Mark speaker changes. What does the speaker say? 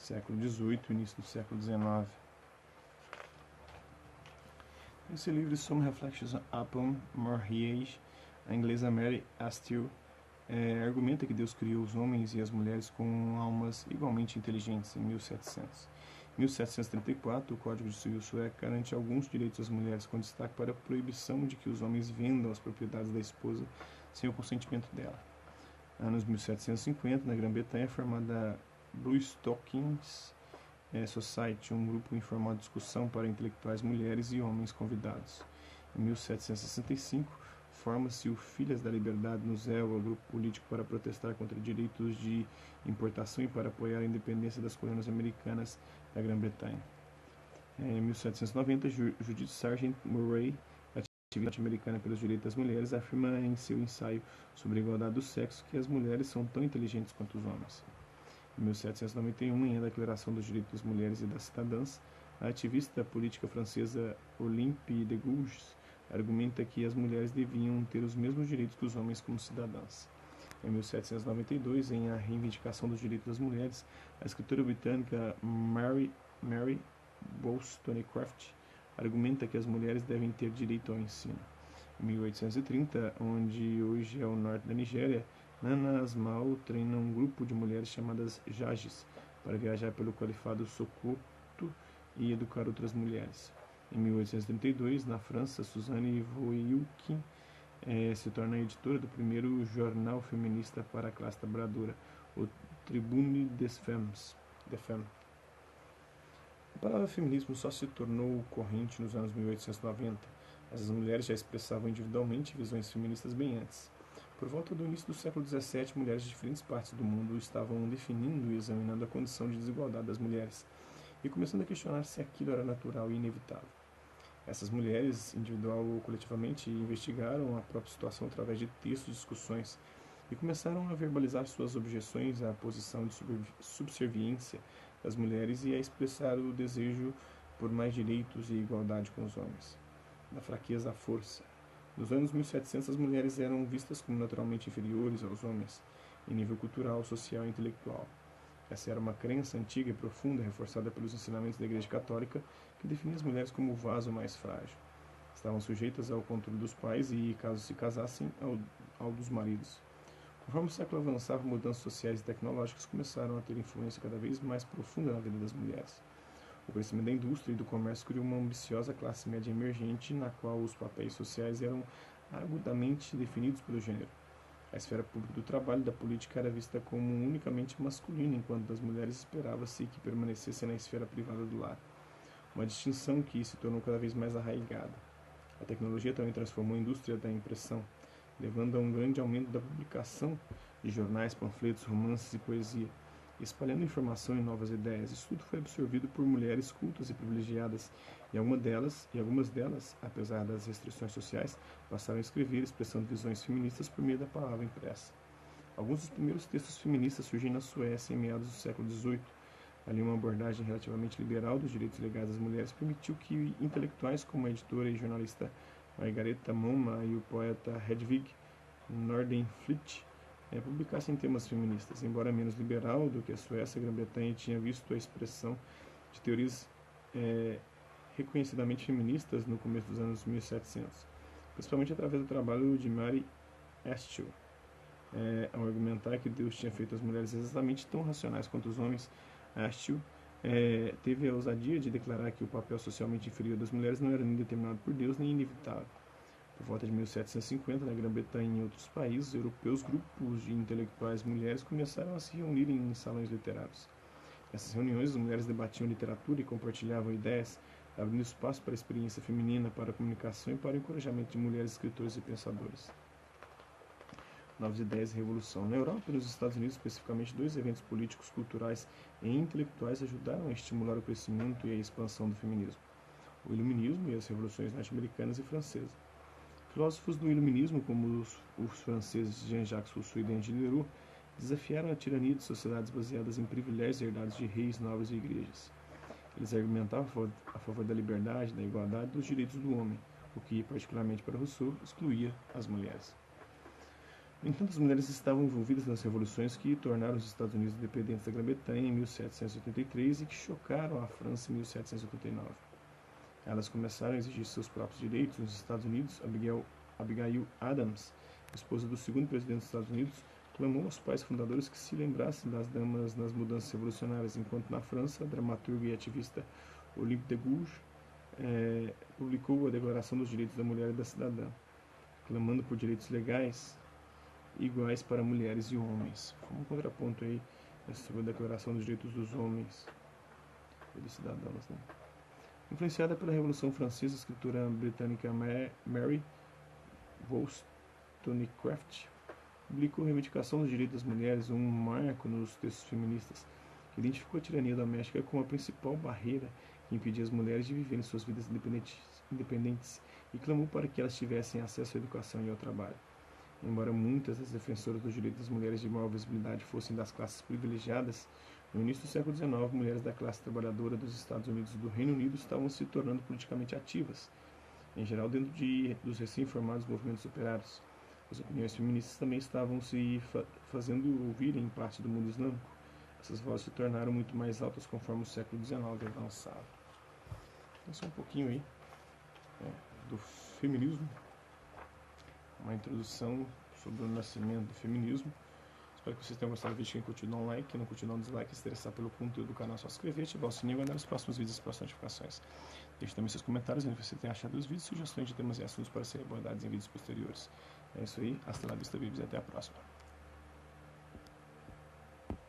Speaker 1: século XVIII e início do século XIX. Esse livro, Some Reflections upon Marriage, a inglesa Mary Astell, argumenta que Deus criou os homens e as mulheres com almas igualmente inteligentes em 1700. Em 1734, o Código Civil sueco garante alguns direitos às mulheres, com destaque para a proibição de que os homens vendam as propriedades da esposa sem o consentimento dela. Anos 1750, na Grã-Bretanha, é formada a Blue Stockings Society, um grupo informal de discussão para intelectuais mulheres e homens convidados. Em 1765, forma-se o Filhas da Liberdade no Zéu, grupo político para protestar contra direitos de importação e para apoiar a independência das colônias americanas da Grã-Bretanha. Em 1790, Judith Sargent Murray, ativista americana pelos direitos das mulheres, afirma em seu ensaio sobre a igualdade do sexo que as mulheres são tão inteligentes quanto os homens. Em 1791, em A Declaração dos Direitos das Mulheres e das Cidadãs, a ativista política francesa Olympe de Gouges argumenta que as mulheres deviam ter os mesmos direitos que os homens como cidadãs. Em 1792, em A Reivindicação dos Direitos das Mulheres, a escritora britânica Mary Wollstonecraft argumenta que as mulheres devem ter direito ao ensino. Em 1830, onde hoje é o norte da Nigéria, Nana Asmau treina um grupo de mulheres chamadas Jages para viajar pelo Califado Sokoto e educar outras mulheres. Em 1832, na França, Suzanne Voyoukin se torna editora do primeiro jornal feminista para a classe trabalhadora, o Tribune des Femmes. A palavra feminismo só se tornou corrente nos anos 1890, mas as mulheres já expressavam individualmente visões feministas bem antes. Por volta do início do século XVII, mulheres de diferentes partes do mundo estavam definindo e examinando a condição de desigualdade das mulheres e começando a questionar se aquilo era natural e inevitável. Essas mulheres, individual ou coletivamente, investigaram a própria situação através de textos e discussões e começaram a verbalizar suas objeções à posição de subserviência das mulheres e a expressar o desejo por mais direitos e igualdade com os homens. Da fraqueza à força. Nos anos 1700, as mulheres eram vistas como naturalmente inferiores aos homens, em nível cultural, social e intelectual. Essa era uma crença antiga e profunda, reforçada pelos ensinamentos da Igreja Católica, que definia as mulheres como o vaso mais frágil. Estavam sujeitas ao controle dos pais e, caso se casassem, ao dos maridos. Conforme o século avançava, mudanças sociais e tecnológicas começaram a ter influência cada vez mais profunda na vida das mulheres. O crescimento da indústria e do comércio criou uma ambiciosa classe média emergente, na qual os papéis sociais eram agudamente definidos pelo gênero. A esfera pública do trabalho e da política era vista como unicamente masculina, enquanto das mulheres esperava-se que permanecessem na esfera privada do lar. Uma distinção que se tornou cada vez mais arraigada. A tecnologia também transformou a indústria da impressão, levando a um grande aumento da publicação de jornais, panfletos, romances e poesia, espalhando informação e novas ideias. Isso tudo foi absorvido por mulheres cultas e privilegiadas, e algumas delas, apesar das restrições sociais, passaram a escrever expressando visões feministas por meio da palavra impressa. Alguns dos primeiros textos feministas surgem na Suécia em meados do século XVIII. Ali, uma abordagem relativamente liberal dos direitos legais das mulheres permitiu que intelectuais como a editora e jornalista Margareta Moma e o poeta Hedvig Nordenflit publicassem temas feministas. Embora menos liberal do que a Suécia, a Grã-Bretanha tinha visto a expressão de teorias reconhecidamente feministas no começo dos anos 1700, principalmente através do trabalho de Mary Astell. Ao argumentar que Deus tinha feito as mulheres exatamente tão racionais quanto os homens, Astell teve a ousadia de declarar que o papel socialmente inferior das mulheres não era nem determinado por Deus nem inevitável. Por volta de 1750, na Grã-Bretanha e em outros países europeus, grupos de intelectuais mulheres começaram a se reunir em salões literários. Nessas reuniões, as mulheres debatiam literatura e compartilhavam ideias, abrindo espaço para a experiência feminina, para a comunicação e para o encorajamento de mulheres escritoras e pensadoras. Novas ideias e revolução. Na Europa e nos Estados Unidos, especificamente, 2 eventos políticos, culturais e intelectuais ajudaram a estimular o crescimento e a expansão do feminismo: o Iluminismo e as revoluções norte-americanas e francesas. Filósofos do Iluminismo, como os franceses Jean-Jacques Rousseau e Denis Diderot, desafiaram a tirania de sociedades baseadas em privilégios herdados de reis, nobres e igrejas. Eles argumentavam a favor da liberdade, da igualdade e dos direitos do homem, o que, particularmente para Rousseau, excluía as mulheres. No entanto, as mulheres estavam envolvidas nas revoluções que tornaram os Estados Unidos dependentes da Grã-Bretanha em 1783 e que chocaram a França em 1789. Elas começaram a exigir seus próprios direitos nos Estados Unidos. Abigail Adams, esposa do segundo presidente dos Estados Unidos, clamou aos pais fundadores que se lembrassem das damas nas mudanças revolucionárias, enquanto na França, a dramaturga e ativista Olympe de Gouges publicou a Declaração dos Direitos da Mulher e da Cidadã, clamando por direitos legais iguais para mulheres e homens. Como um contraponto aí sobre a Declaração dos Direitos dos Homens e dos Cidadãos, né? Influenciada pela Revolução Francesa, a escritora britânica Mary Wollstonecraft publicou a Reivindicação dos Direitos das Mulheres, um marco nos textos feministas, que identificou a tirania doméstica como a principal barreira que impedia as mulheres de viverem suas vidas independentes e clamou para que elas tivessem acesso à educação e ao trabalho. Embora muitas das defensoras dos direitos das mulheres de maior visibilidade fossem das classes privilegiadas, no início do século XIX, mulheres da classe trabalhadora dos Estados Unidos e do Reino Unido estavam se tornando politicamente ativas, em geral dentro dos recém-formados movimentos operários. As opiniões feministas também estavam se fazendo ouvir em parte do mundo islâmico. Essas vozes se tornaram muito mais altas conforme o século XIX avançava. Esse é um pouquinho aí do feminismo, uma introdução sobre o nascimento do feminismo. Espero que vocês tenham gostado do vídeo. Quem curtiu, dá um like. Quem não curtiu, dá um dislike. Se interessar pelo conteúdo do canal, é só se inscrever, ativar o sininho e mandar os próximos vídeos e as próximas notificações. Deixe também seus comentários, onde você tem achado dos vídeos, sugestões de temas e assuntos para serem abordados em vídeos posteriores. É isso aí. Hasta la vista, babies, e até a próxima.